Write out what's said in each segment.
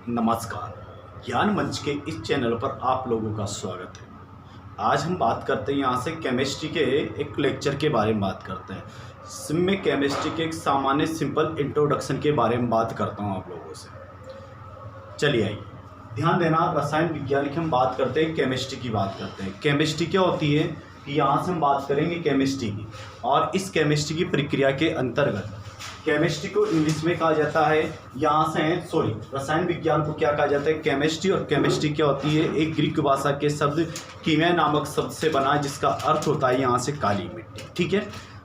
नमस्कार। ज्ञान मंच के इस चैनल पर आप लोगों का स्वागत है। आज हम बात करते हैं यहाँ से केमिस्ट्री के एक लेक्चर के बारे में बात करते हैं। इसमें केमिस्ट्री के एक सामान्य सिंपल इंट्रोडक्शन के बारे में बात करता हूँ आप लोगों से। चलिए आइए, ध्यान देना। रसायन विज्ञान की हम बात करते हैं, केमिस्ट्री की बात करते हैं। केमिस्ट्री क्या होती है कि यहाँ से हम बात करेंगे केमिस्ट्री की, और इस केमिस्ट्री की प्रक्रिया के अंतर्गत केमिस्ट्री को इंग्लिश में कहा जाता है, रसायन विज्ञान को क्या कहा जाता है, केमिस्ट्री। और केमिस्ट्री क्या होती है, एक ग्रीक भाषा के शब्द कीमिया नामक शब्द से बना है, जिसका अर्थ होता है यहाँ से काली मिट्टी। ठीक है,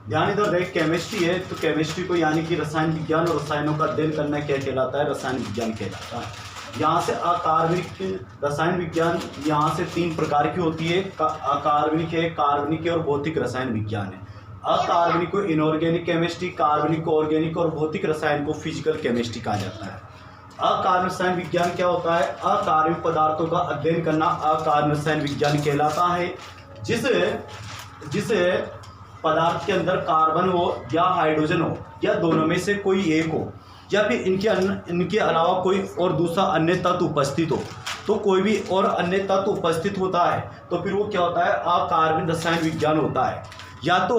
ध्यान इधर देख, केमिस्ट्री है तो केमिस्ट्री को यानी कि रसायन विज्ञान और रसायनों का अध्ययन करना क्या कहलाता है, रसायन विज्ञान कहलाता है। यहाँ से अकार्बनिक रसायन विज्ञान यहाँ से तीन प्रकार की होती है, अकार्बनिक है, कार्बनिक है और भौतिक रसायन विज्ञान है। अकार्बनिक को इनऑर्गेनिक केमिस्ट्री, कार्बनिक को ऑर्गेनिक और भौतिक रसायन को फिजिकल केमिस्ट्री कहा जाता है। अकार्बनिक रसायन विज्ञान क्या होता है, अकार्बनिक पदार्थों का अध्ययन करना अकार्बनिक रसायन विज्ञान कहलाता है। जिसे पदार्थ के अंदर कार्बन हो या हाइड्रोजन हो या दोनों में से कोई एक हो, या फिर इनके अलावा कोई और दूसरा अन्य तत्व उपस्थित हो, तो कोई भी और अन्य तत्व उपस्थित होता है तो फिर वो क्या होता है, अकार्बनिक रसायन विज्ञान होता है। या तो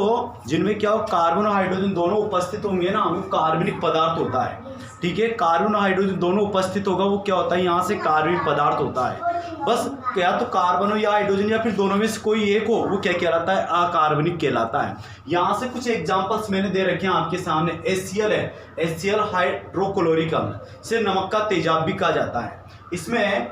जिनमें क्या हो, कार्बन और हाइड्रोजन दोनों उपस्थित होंगे ना, वो कार्बनिक पदार्थ होता है। ठीक है, कार्बन और हाइड्रोजन दोनों उपस्थित होगा, वो क्या होता है, यहाँ से कार्बनिक पदार्थ होता है। बस या तो कार्बन हो या हाइड्रोजन या फिर दोनों में से कोई एक हो, वो क्या कहलाता है, अकार्बनिक कहलाता है। यहाँ से कुछ एग्जांपल्स मैंने दे रखे हैं आपके सामने। HCl है, HCl हाइड्रोक्लोरिक अम्ल, से नमक का तेजाब भी कहा जाता है। इसमें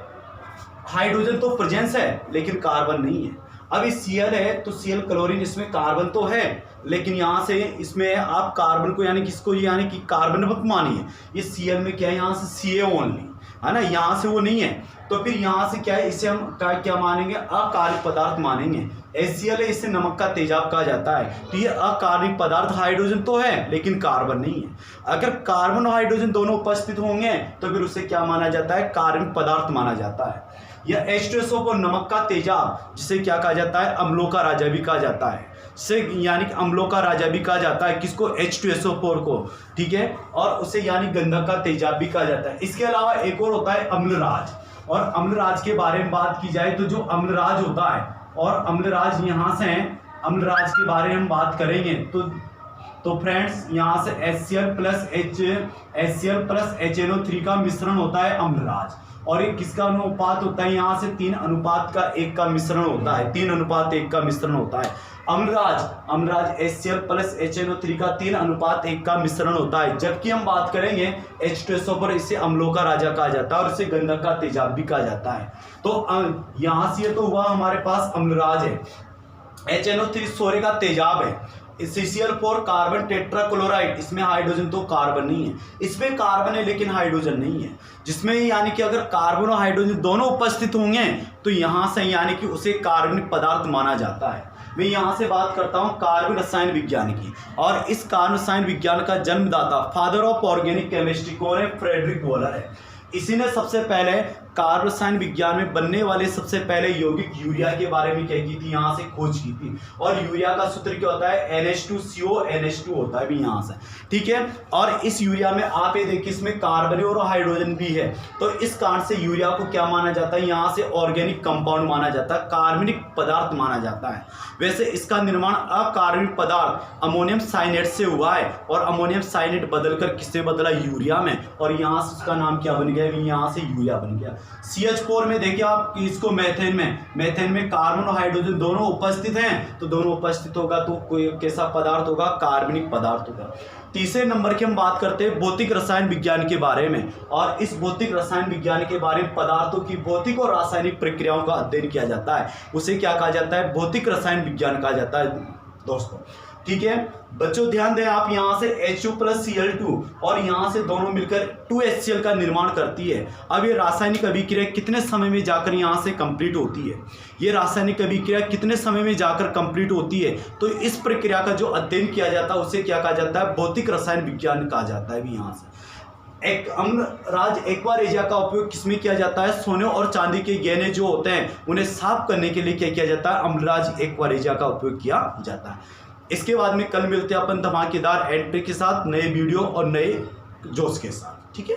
हाइड्रोजन तो प्रेजेंस है लेकिन कार्बन नहीं है। अब इस Cl है तो Cl क्लोरीन, इसमें कार्बन तो है लेकिन यहाँ से इसमें आप कार्बन को यानी किसको, यानी कि कार्बन मत मानिए, ये Cl में क्या है, यहाँ से Ca ओनली है ना, यहाँ से वो नहीं है। तो फिर यहाँ से क्या है, इसे हम क्या मानेंगे, अकार्बनिक पदार्थ मानेंगे। HCl है, इसे नमक का तेजाब कहा जाता है। तो ये अकार्बनिक पदार्थ, हाइड्रोजन तो है लेकिन कार्बन नहीं है। अगर कार्बन और हाइड्रोजन दोनों उपस्थित होंगे तो फिर उसे क्या माना जाता है, कार्बनिक पदार्थ माना जाता है। यह H2SO को नमक का तेजाब, जिसे क्या कहा जाता है, अम्लों का राजा भी कहा जाता है, से यानी कि अम्लों का राजा भी कहा जाता है किसको, H2SO4 को। ठीक है, और उसे यानी गंधक का तेजाब भी कहा जाता है। इसके अलावा एक और होता है अम्लराज, और अम्लराज के बारे में बात की जाए तो जो अम्लराज होता है, और अम्लराज यहाँ से है, अम्लराज के बारे में हम बात करेंगे तो फ्रेंड्स यहाँ से HCl प्लस HNO3 का मिश्रण होता है अम्लराज। और ये किसका अनुपात होता है, यहाँ से 3:1 का मिश्रण होता है, 3:1 का मिश्रण होता है। अम्लराज HCl प्लस HNO3 का 3:1 का मिश्रण होता है। जबकि हम बात करेंगे H2SO पर, इसे अम्लों का राजा कहा जाता है और इसे गंधक का तेजाब भी कहा जाता है। तो यहाँ से तो हुआ हमारे पास अम्लराज है, HNO3 सोरे का तेजाब है, CCl4 कार्बन टेट्राक्लोराइड, इसमें हाइड्रोजन तो कार्बन नहीं है, इसमें कार्बन है लेकिन हाइड्रोजन नहीं है। जिसमें यानी कि अगर कार्बन और हाइड्रोजन दोनों उपस्थित होंगे तो यहाँ से यानी कि उसे कार्बनिक पदार्थ माना जाता है। मैं यहाँ से बात करता हूँ कार्बन रसायन विज्ञान की, और इस कार्बन रसायन विज्ञान का जन्मदाता, फादर ऑफ ऑर्गेनिक केमिस्ट्री कौन है, फ्रेडरिक वॉलर है। इसी ने सबसे पहले कार्बन रसायन विज्ञान में बनने वाले सबसे पहले यौगिक यूरिया के बारे में क्या की थी, यहाँ से खोज की थी। और यूरिया का सूत्र क्या होता है, NH2CO NH2 होता है भी यहाँ से। ठीक है, और इस यूरिया में आप ये देखिए, इसमें कार्बन और हाइड्रोजन भी है। तो इस कारण से यूरिया को क्या माना जाता है, यहाँ से ऑर्गेनिक कंपाउंड माना जाता है, कार्बनिक पदार्थ माना जाता है। वैसे इसका निर्माण अकार्बनिक पदार्थ अमोनियम साइनेट से हुआ है, और अमोनियम साइनेट बदलकर किससे बदला, यूरिया में, और यहाँ से उसका नाम क्या बन गया, यहाँ से यूरिया बन गया। CH4 में देखिए आप इसको मेथेन में कार्बन और हाइड्रोजन दोनों उपस्थित हैं, तो दोनों उपस्थित होगा तो कोई कैसा पदार्थ होगा, कार्बनिक पदार्थ होगा। तीसरे नंबर की हम बात करते हैं भौतिक रसायन विज्ञान के बारे में, और इस भौतिक रसायन विज्ञान के बारे में पदार्थों की भौतिक और रासायनिक प्रक्रियाओं का अध्ययन किया जाता है, उसे क्या कहा जाता है, भौतिक रसायन विज्ञान कहा जाता है दोस्तों। ठीक है बच्चों, ध्यान दें आप, यहाँ से H2 प्लस Cl2 और यहाँ से दोनों मिलकर 2HCl का निर्माण करती है। अब ये रासायनिक अभिक्रिया कितने समय में जाकर यहाँ से कंप्लीट होती है, ये रासायनिक अभिक्रिया कितने समय में जाकर कंप्लीट होती है, तो इस प्रक्रिया का जो अध्ययन किया जाता है उसे क्या कहा जाता है, भौतिक रसायन विज्ञान कहा जाता है भी। यहाँ से एक अम्लराज एक्वारेजिया का उपयोग किसमें किया जाता है, सोने और चांदी के गहने जो होते हैं उन्हें साफ करने के लिए क्या किया जाता है, अम्लराज एक्वारेजिया का उपयोग किया जाता है। इसके बाद में कल मिलते हैं अपन धमाकेदार एंट्री के साथ, नए वीडियो और नए जोश के साथ। ठीक है।